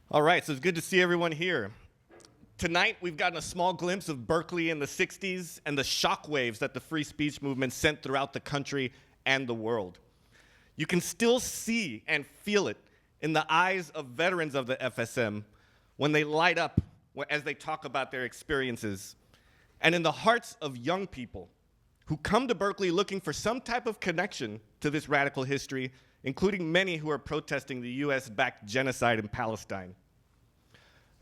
All right, so it's good to see everyone here. Tonight, we've gotten a small glimpse of Berkeley in the 60s and the shockwaves that the free speech movement sent throughout the country and the world. You can still see and feel it in the eyes of veterans of the FSM when they light up as they talk about their experiences, and in the hearts of young people who come to Berkeley looking for some type of connection to this radical history, including many who are protesting the US-backed genocide in Palestine.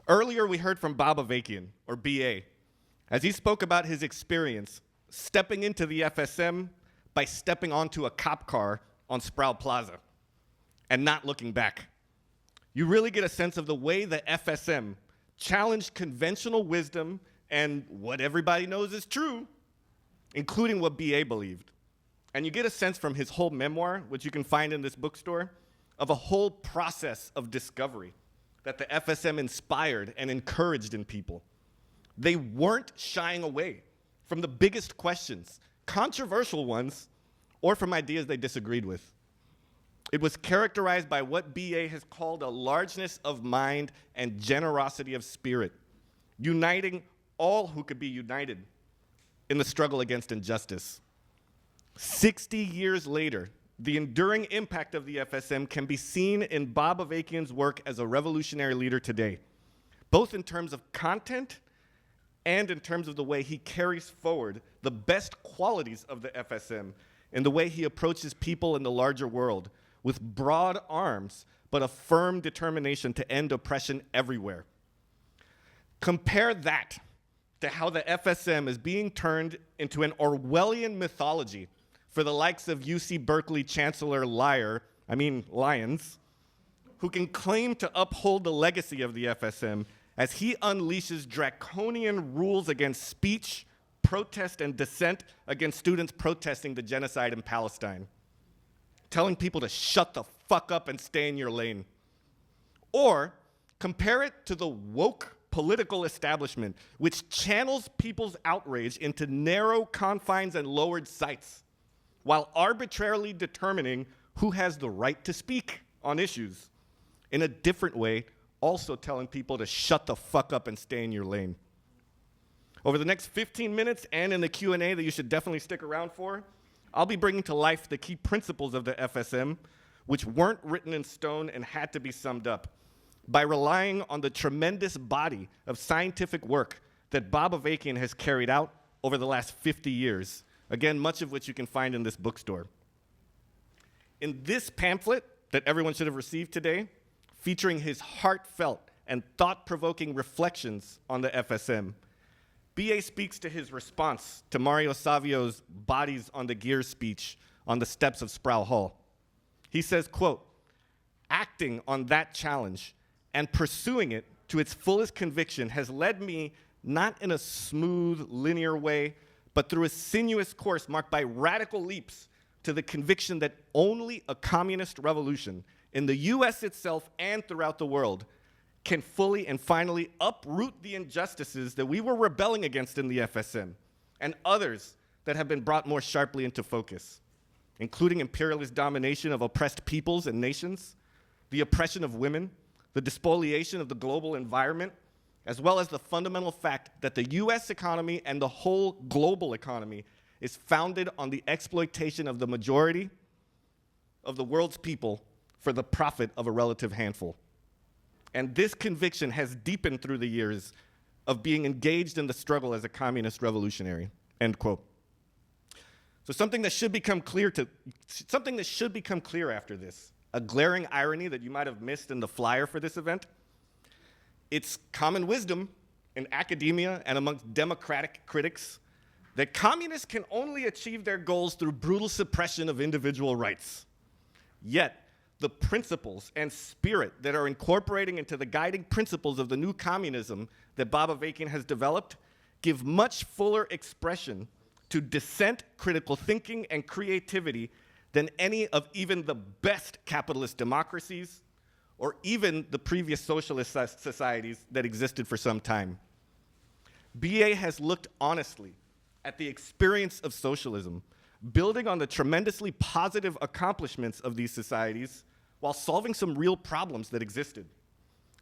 Earlier, we heard from Bob Avakian, or BA, as he spoke about his experience stepping into the FSM by stepping onto a cop car on Sproul Plaza and not looking back. You really get a sense of the way the FSM challenged conventional wisdom and what everybody knows is true, including what BA believed. And you get a sense from his whole memoir, which you can find in this bookstore, of a whole process of discovery that the FSM inspired and encouraged in people. They weren't shying away from the biggest questions, controversial ones, or from ideas they disagreed with. It was characterized by what BA has called a largeness of mind and generosity of spirit, uniting all who could be united in the struggle against injustice. 60 years later, the enduring impact of the FSM can be seen in Bob Avakian's work as a revolutionary leader today, both in terms of content and in terms of the way he carries forward the best qualities of the FSM and the way he approaches people in the larger world with broad arms, but a firm determination to end oppression everywhere. Compare that to how the FSM is being turned into an Orwellian mythology for the likes of UC Berkeley Chancellor Lyons, who can claim to uphold the legacy of the FSM as he unleashes draconian rules against speech, protest, and dissent against students protesting the genocide in Palestine, telling people to shut the fuck up and stay in your lane. Or compare it to the woke political establishment, which channels people's outrage into narrow confines and lowered sights, while arbitrarily determining who has the right to speak on issues. In a different way, also telling people to shut the fuck up and stay in your lane. Over the next 15 minutes and in the Q&A that you should definitely stick around for, I'll be bringing to life the key principles of the FSM, which weren't written in stone and had to be summed up, by relying on the tremendous body of scientific work that Bob Avakian has carried out over the last 50 years. Again, much of which you can find in this bookstore. In this pamphlet that everyone should have received today, featuring his heartfelt and thought-provoking reflections on the FSM, BA speaks to his response to Mario Savio's Bodies on the Gear speech on the steps of Sproul Hall. He says, quote, "Acting on that challenge and pursuing it to its fullest conviction has led me not in a smooth, linear way, but through a sinuous course marked by radical leaps to the conviction that only a communist revolution in the US itself and throughout the world can fully and finally uproot the injustices that we were rebelling against in the FSM and others that have been brought more sharply into focus, including imperialist domination of oppressed peoples and nations, the oppression of women, the despoliation of the global environment, as well as the fundamental fact that the US economy and the whole global economy is founded on the exploitation of the majority of the world's people for the profit of a relative handful. And this conviction has deepened through the years of being engaged in the struggle as a communist revolutionary," end quote. So something that should become clear after this, a glaring irony that you might have missed in the flyer for this event. It's common wisdom in academia and amongst democratic critics that communists can only achieve their goals through brutal suppression of individual rights. Yet, the principles and spirit that are incorporating into the guiding principles of the new communism that Bob Avakian has developed give much fuller expression to dissent, critical thinking, and creativity than any of even the best capitalist democracies or even the previous socialist societies that existed for some time. BA has looked honestly at the experience of socialism, building on the tremendously positive accomplishments of these societies while solving some real problems that existed.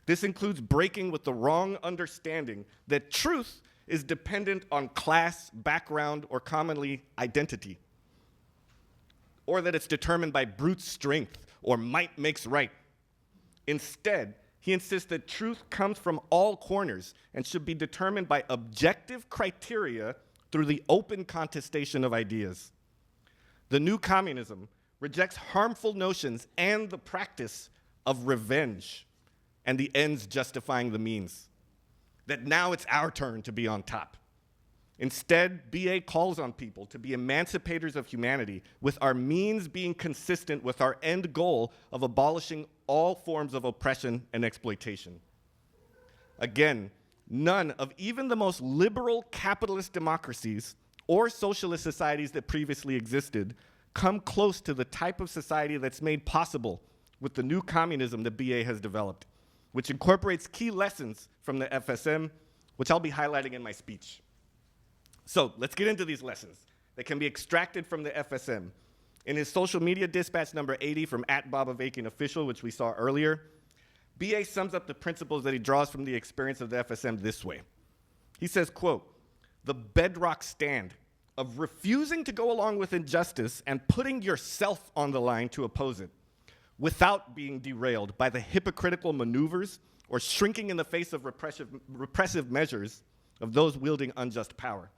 This includes breaking with the wrong understanding that truth is dependent on class, background, or commonly identity, or that it's determined by brute strength or might makes right. Instead, he insists that truth comes from all corners and should be determined by objective criteria through the open contestation of ideas. The new communism rejects harmful notions and the practice of revenge and the ends justifying the means. That now it's our turn to be on top. Instead, BA calls on people to be emancipators of humanity, with our means being consistent with our end goal of abolishing all forms of oppression and exploitation. Again, none of even the most liberal capitalist democracies or socialist societies that previously existed come close to the type of society that's made possible with the new communism that BA has developed, which incorporates key lessons from the FSM, which I'll be highlighting in my speech. So let's get into these lessons that can be extracted from the FSM. In his social media dispatch number 80 from @BobAvakianOfficial, which we saw earlier, BA sums up the principles that he draws from the experience of the FSM this way. He says, quote, "The bedrock stand of refusing to go along with injustice and putting yourself on the line to oppose it, without being derailed by the hypocritical maneuvers or shrinking in the face of repressive measures of those wielding unjust power.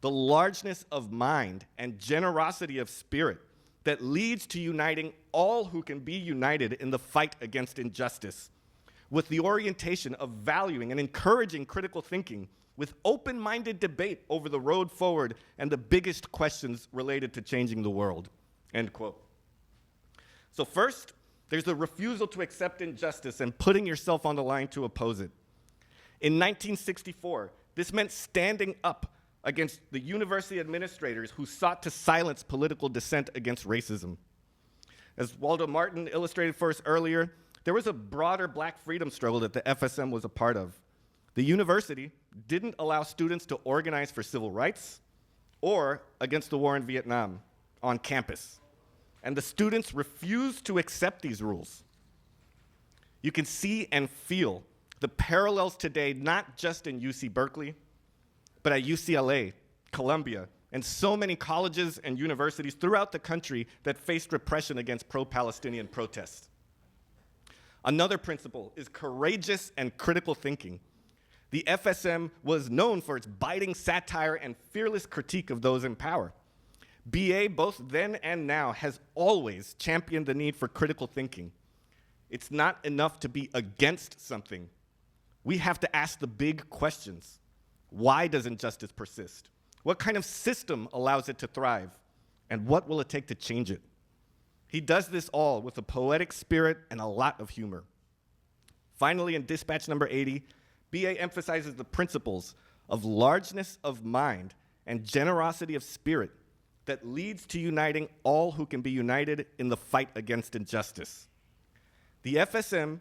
The largeness of mind and generosity of spirit that leads to uniting all who can be united in the fight against injustice, with the orientation of valuing and encouraging critical thinking, with open-minded debate over the road forward and the biggest questions related to changing the world," end quote. So first, there's the refusal to accept injustice and putting yourself on the line to oppose it. In 1964, this meant standing up against the university administrators who sought to silence political dissent against racism. As Waldo Martin illustrated for us earlier, there was a broader black freedom struggle that the FSM was a part of. The university didn't allow students to organize for civil rights or against the war in Vietnam on campus. And the students refused to accept these rules. You can see and feel the parallels today, not just in UC Berkeley, but at UCLA, Columbia, and so many colleges and universities throughout the country that faced repression against pro-Palestinian protests. Another principle is courageous and critical thinking. The FSM was known for its biting satire and fearless critique of those in power. BA, both then and now, has always championed the need for critical thinking. It's not enough to be against something. We have to ask the big questions. Why does injustice persist? What kind of system allows it to thrive? And what will it take to change it? He does this all with a poetic spirit and a lot of humor. Finally, in dispatch number 80, BA emphasizes the principles of largeness of mind and generosity of spirit that leads to uniting all who can be united in the fight against injustice. The FSM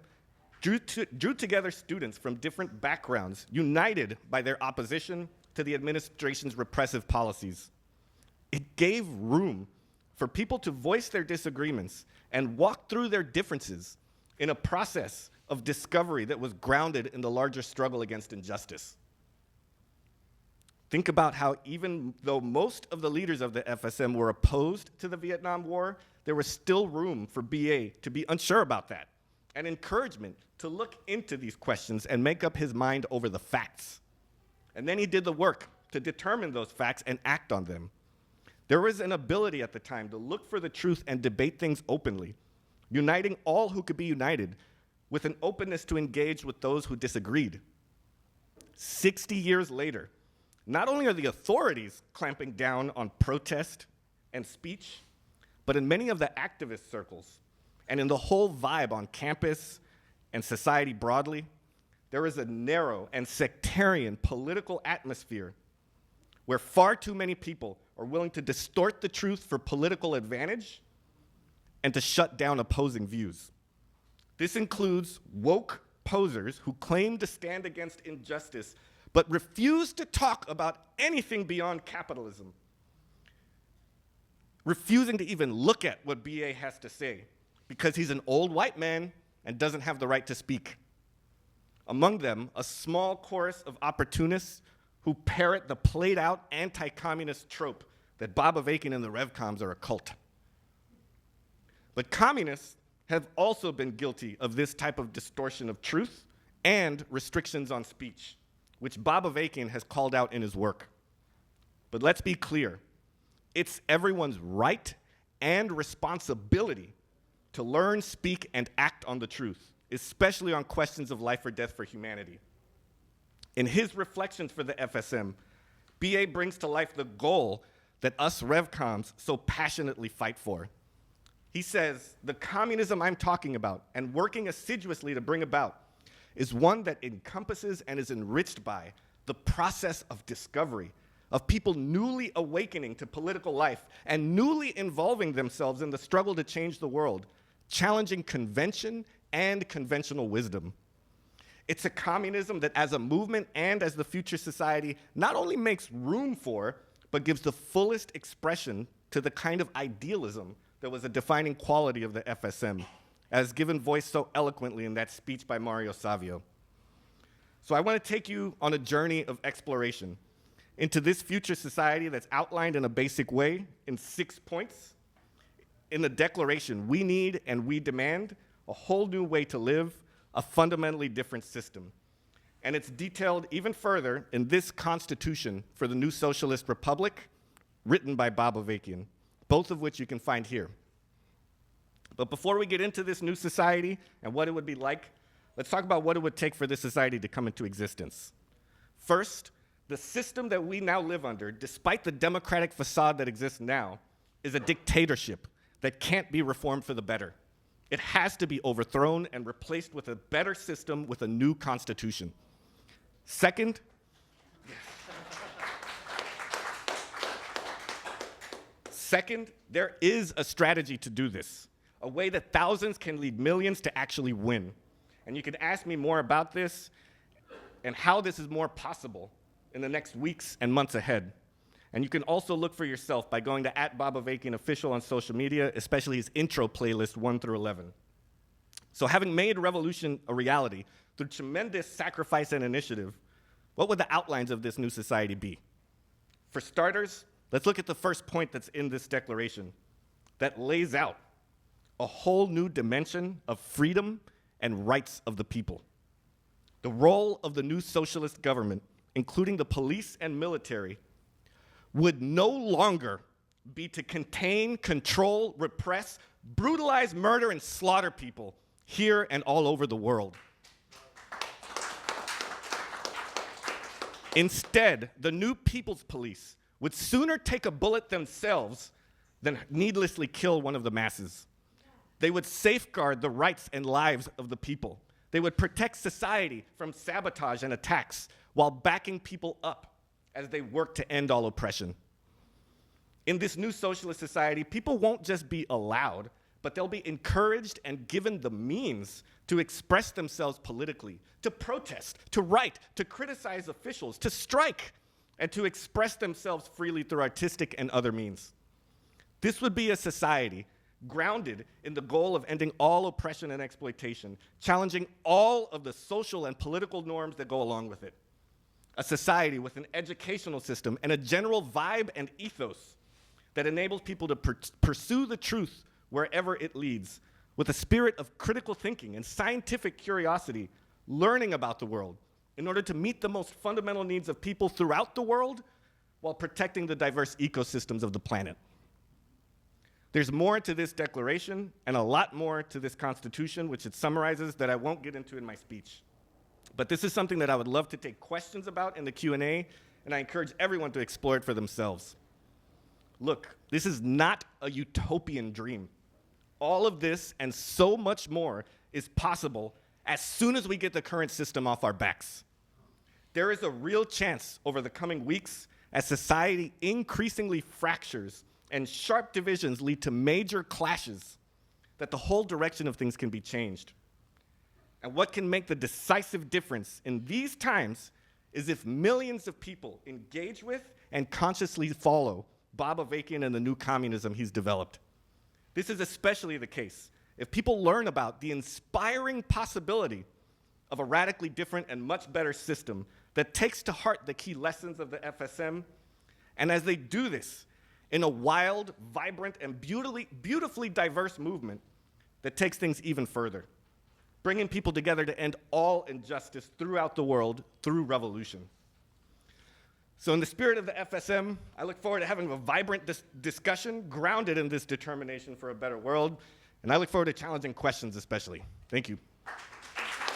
drew together students from different backgrounds, united by their opposition to the administration's repressive policies. It gave room for people to voice their disagreements and walk through their differences in a process of discovery that was grounded in the larger struggle against injustice. Think about how even though most of the leaders of the FSM were opposed to the Vietnam War, there was still room for BA to be unsure about that, and encouragement to look into these questions and make up his mind over the facts. And then he did the work to determine those facts and act on them. There was an ability at the time to look for the truth and debate things openly, uniting all who could be united with an openness to engage with those who disagreed. 60 years later, not only are the authorities clamping down on protest and speech, but in many of the activist circles and in the whole vibe on campus and society broadly, there is a narrow and sectarian political atmosphere where far too many people are willing to distort the truth for political advantage and to shut down opposing views. This includes woke posers who claim to stand against injustice but refuse to talk about anything beyond capitalism, refusing to even look at what BA has to say because he's an old white man and doesn't have the right to speak. Among them, a small chorus of opportunists who parrot the played-out anti-communist trope that Bob Avakian and the RevComs are a cult. But communists have also been guilty of this type of distortion of truth and restrictions on speech, which Bob Avakian has called out in his work. But let's be clear, it's everyone's right and responsibility to learn, speak, and act on the truth, especially on questions of life or death for humanity. In his reflections for the FSM, BA brings to life the goal that us RevComs so passionately fight for. He says, the communism I'm talking about and working assiduously to bring about is one that encompasses and is enriched by the process of discovery, of people newly awakening to political life and newly involving themselves in the struggle to change the world, challenging convention and conventional wisdom. It's a communism that as a movement and as the future society not only makes room for, but gives the fullest expression to the kind of idealism that was a defining quality of the FSM, as given voice so eloquently in that speech by Mario Savio. So I want to take you on a journey of exploration into this future society that's outlined in a basic way in 6 points. In the Declaration, we need and we demand a whole new way to live, a fundamentally different system. And it's detailed even further in this Constitution for the New Socialist Republic, written by Bob Avakian, both of which you can find here. But before we get into this new society and what it would be like, let's talk about what it would take for this society to come into existence. First, the system that we now live under, despite the democratic facade that exists now, is a dictatorship that can't be reformed for the better. It has to be overthrown and replaced with a better system with a new constitution. Second, there is a strategy to do this, a way that thousands can lead millions to actually win. And you can ask me more about this and how this is more possible in the next weeks and months ahead. And you can also look for yourself by going to @BobAvakianOfficial on social media, especially his intro playlist 1 through 11. So having made revolution a reality through tremendous sacrifice and initiative, what would the outlines of this new society be? For starters, let's look at the first point that's in this declaration that lays out a whole new dimension of freedom and rights of the people. The role of the new socialist government, including the police and military, would no longer be to contain, control, repress, brutalize, murder, and slaughter people here and all over the world. Instead, the new People's Police would sooner take a bullet themselves than needlessly kill one of the masses. They would safeguard the rights and lives of the people. They would protect society from sabotage and attacks while backing people up as they work to end all oppression. In this new socialist society, people won't just be allowed, but they'll be encouraged and given the means to express themselves politically, to protest, to write, to criticize officials, to strike, and to express themselves freely through artistic and other means. This would be a society grounded in the goal of ending all oppression and exploitation, challenging all of the social and political norms that go along with it. A society with an educational system and a general vibe and ethos that enables people to pursue the truth wherever it leads, with a spirit of critical thinking and scientific curiosity, learning about the world in order to meet the most fundamental needs of people throughout the world while protecting the diverse ecosystems of the planet. There's more to this declaration and a lot more to this Constitution, which it summarizes, that I won't get into in my speech. But this is something that I would love to take questions about in the Q&A, and I encourage everyone to explore it for themselves. Look, this is not a utopian dream. All of this and so much more is possible as soon as we get the current system off our backs. There is a real chance over the coming weeks, as society increasingly fractures and sharp divisions lead to major clashes, that the whole direction of things can be changed. And what can make the decisive difference in these times is if millions of people engage with and consciously follow Bob Avakian and the new communism he's developed. This is especially the case if people learn about the inspiring possibility of a radically different and much better system that takes to heart the key lessons of the FSM. And as they do this in a wild, vibrant, and beautifully diverse movement that takes things even further, bringing people together to end all injustice throughout the world through revolution. So in the spirit of the FSM, I look forward to having a vibrant discussion grounded in this determination for a better world, and I look forward to challenging questions especially. Thank you.